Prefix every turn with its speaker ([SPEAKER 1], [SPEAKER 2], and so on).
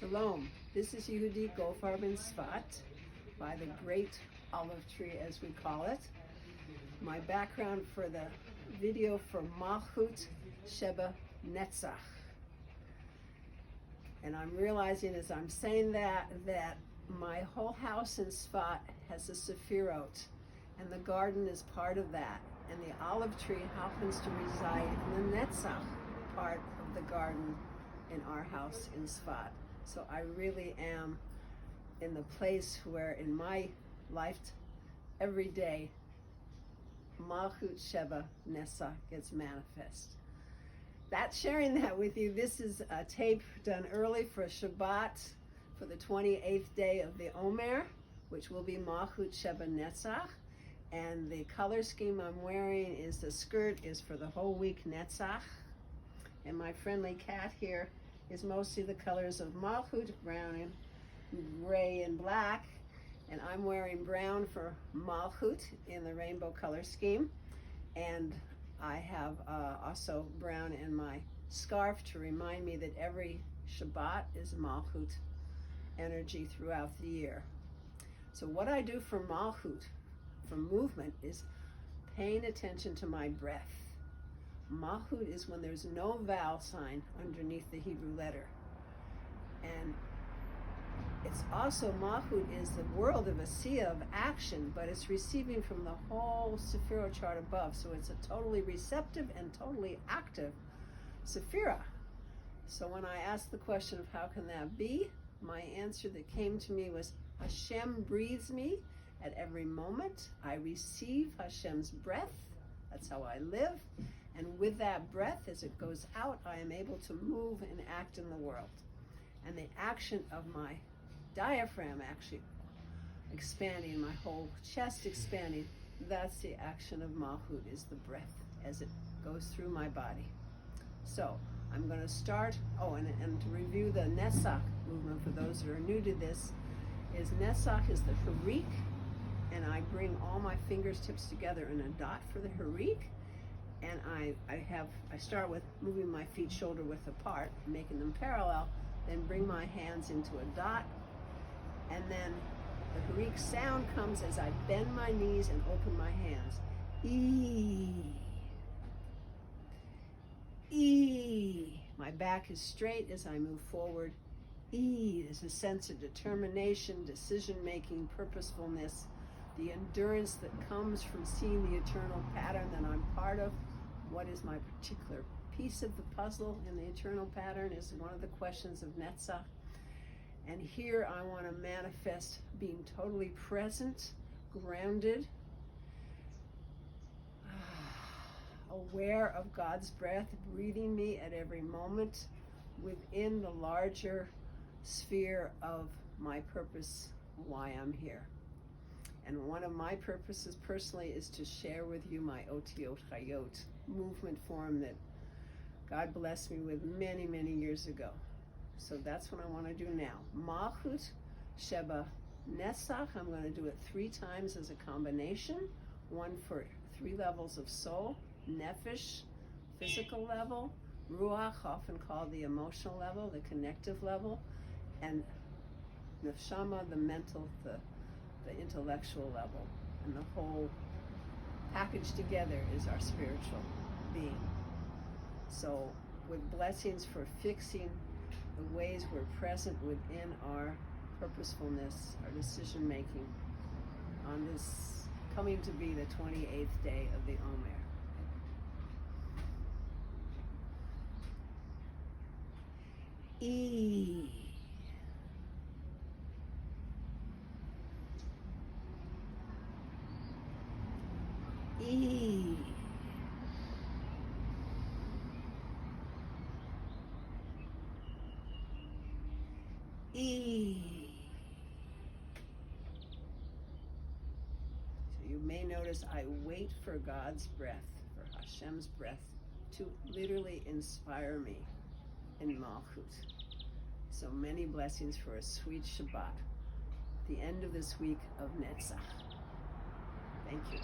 [SPEAKER 1] Shalom. This is Yehudi Goldfarb Sfat by the Great Olive Tree, as we call it. My background for the video for Malkhut Sheba Netzach. And I'm realizing as I'm saying that my whole house in Sfat has a Sefirot, and the garden is part of that. And the olive tree happens to reside in the Netzach part of the garden in our house in Sfat. So I really am in the place where in my life, every day, Malkhut Sheba Netzach gets manifest. Sharing that with you, this is a tape done early for Shabbat, for the 28th day of the Omer, which will be Malkhut Sheba Netzach. And the color scheme I'm wearing is the skirt is for the whole week Netzach. And my friendly cat here is mostly the colors of Malkhut, brown and gray and black. And I'm wearing brown for Malkhut in the rainbow color scheme. And I have also brown in my scarf to remind me that every Shabbat is Malkhut energy throughout the year. So what I do for Malkhut, for movement, is paying attention to my breath. Malkhut is when there's no vowel sign underneath the Hebrew letter. And it's also, Malkhut is the world of Asiya, of action, but it's receiving from the whole Sephirah chart above. So it's a totally receptive and totally active Sephirah. So when I asked the question of how can that be, my answer that came to me was Hashem breathes me at every moment. I receive Hashem's breath. That's how I live. And with that breath, as it goes out, I am able to move and act in the world. And the action of my diaphragm actually expanding, my whole chest expanding, that's the action of Malkhut, is the breath as it goes through my body. So I'm going to start, and to review the Netzach movement for those that are new to this, is Netzach is the Chirik, and I bring all my fingertips together in a dot for the Chirik. And I start with moving my feet shoulder width apart, making them parallel, then bring my hands into a dot, and then the Chirik sound comes as I bend my knees and open my hands. E. My back is straight as I move forward. E. There's a sense of determination, decision-making, purposefulness, the endurance that comes from seeing the eternal pattern that I'm part of. What is my particular piece of the puzzle in the eternal pattern is one of the questions of Netzach. And here I want to manifest being totally present, grounded, aware of God's breath, breathing me at every moment within the larger sphere of my purpose, why I'm here. And one of my purposes personally is to share with you my Otiyot Hayyot movement form that God blessed me with many, many years ago. So that's what I want to do now. Malkhut Sheba Netzach, I'm going to do it 3 times as a combination. One for 3 levels of soul, Nefesh, physical level, Ruach, often called the emotional level, the connective level, and Nefshama, the mental, the intellectual level. And the whole package together is our spiritual being. So with blessings for fixing the ways we're present within our purposefulness, our decision making on this coming to be the 28th day of the Omer. E. E. E. So you may notice I wait for God's breath, for Hashem's breath, to literally inspire me in Malkhut. So many blessings for a sweet Shabbat, the end of this week of Netzach. Thank you.